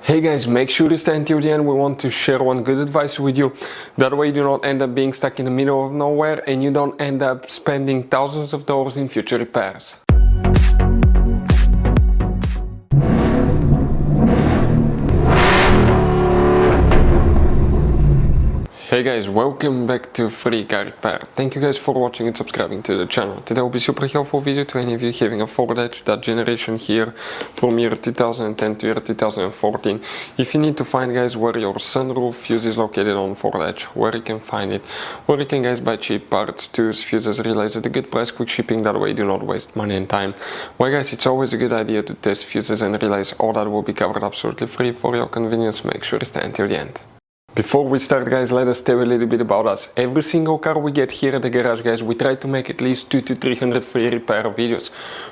Hey guys, make sure to stay until the end. We want to share one good advice with you. That way you do not end up being stuck in the middle of nowhere and you don't end up spending thousands of dollars in future repairs. Hey guys, welcome back to Free Car Repair. Thank you guys for watching and subscribing to the channel. Today will be super helpful video to any of you having a Ford Edge, that generation here from year 2010 to year 2014. If you need to find guys where your sunroof fuse is located on Ford Edge, where you can find it, where you can guys buy cheap parts, tools, fuses, relays at a good price, quick shipping, that way you do not waste money and time. Well guys, it's always a good idea to test fuses and relays. All that will be covered absolutely free for your convenience. Make sure to stay until the end. Before we start guys, let us tell you a little bit about us. Every single car we get here at the garage guys, we try to make at least 200 to 300 free repair videos.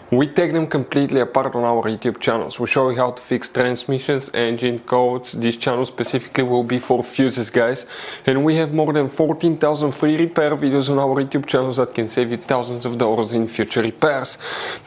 We take them completely apart on our YouTube channels. We show you how to fix transmissions, engine codes. This channel specifically will be for fuses guys. And we have more than 14,000 free repair videos on our YouTube channels that can save you thousands of dollars in future repairs.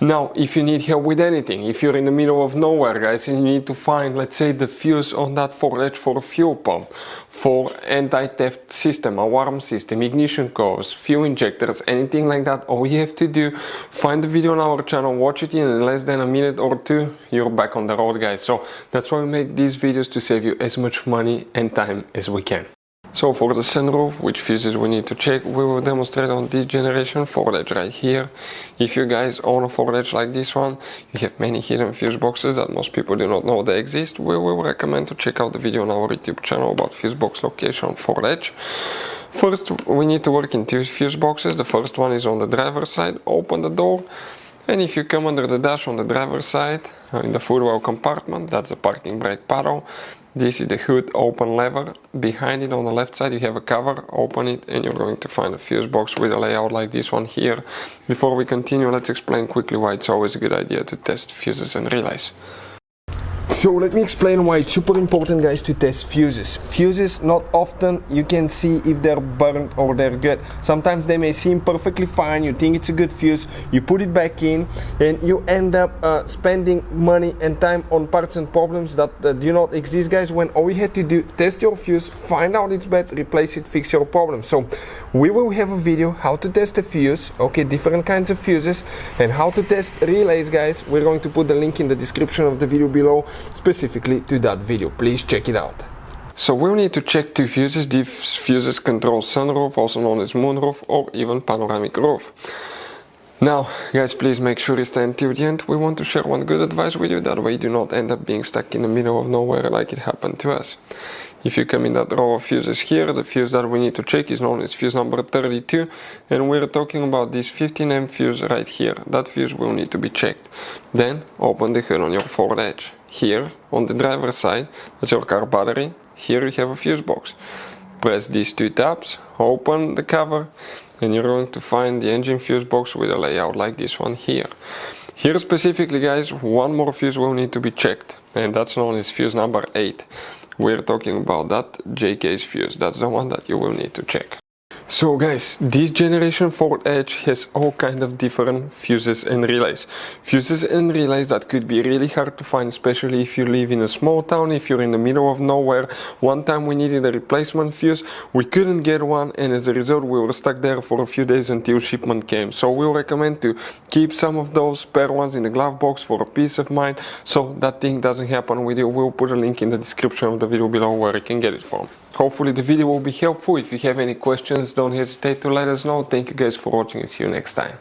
Now, if you need help with anything, if you're in the middle of nowhere guys and you need to find, let's say, the fuse on that Ford Edge for a fuel pump, for anti-theft system, alarm system, ignition codes, fuel injectors, anything like that, all you have to do, find the video on our channel, watch it in less than a minute or two, you're back on the road guys. So that's why we make these videos, to save you as much money and time as we can. So for the sunroof, which fuses we need to check, we will demonstrate on this generation Ford Edge right here. If you guys own a Ford Edge like this one, you have many hidden fuse boxes that most people do not know they exist. We will recommend to check out the video on our YouTube channel about fuse box location on Ford Edge. First, we need to work in two fuse boxes. The first one is on the driver's side. Open the door, and if you come under the dash on the driver's side, in the footwell compartment, that's the parking brake paddle. This is the hood open lever. Behind it on the left side you have a cover. Open it and you're going to find a fuse box with a layout like this one here. Before we continue, let's explain quickly why it's always a good idea to test fuses and relays. So let me explain why it's super important guys to test fuses. Fuses, not often you can see if they're burnt or they're good. Sometimes they may seem perfectly fine, you think it's a good fuse, you put it back in and you end up spending money and time on parts and problems that do not exist guys, when all you had to do, test your fuse, find out it's bad, replace it, fix your problem. So we will have a video how to test a fuse, okay, different kinds of fuses, and how to test relays guys. We're going to put the link in the description of the video below specifically to that video. Please check it out. So we'll need to check two fuses. These fuses control sunroof, also known as moonroof, or even panoramic roof. Now guys, please make sure you stay until the end. We want to share one good advice with you, that way you do not end up being stuck in the middle of nowhere like it happened to us. If you come in that row of fuses here, the fuse that we need to check is known as fuse number 32, and we're talking about this 15 fuse right here. That fuse will need to be checked. Then open the hood on your Ford Edge. Here on the driver's side, that's your car battery. Here you have a fuse box. Press these two tabs, open the cover, and you're going to find the engine fuse box with a layout like this one here. Here specifically guys, one more fuse will need to be checked, and that's known as fuse number 8. We're talking about that incase fuse. That's the one that you will need to check. So guys, this generation Ford Edge has all kind of different fuses and relays. Fuses and relays that could be really hard to find, especially if you live in a small town, if you're in the middle of nowhere. One time we needed a replacement fuse, we couldn't get one, and as a result we were stuck there for a few days until shipment came. So we'll recommend to keep some of those spare ones in the glove box for a peace of mind, so that thing doesn't happen with you. We'll put a link in the description of the video below where you can get it from. Hopefully the video will be helpful. If you have any questions, don't hesitate to let us know. Thank you guys for watching and see you next time.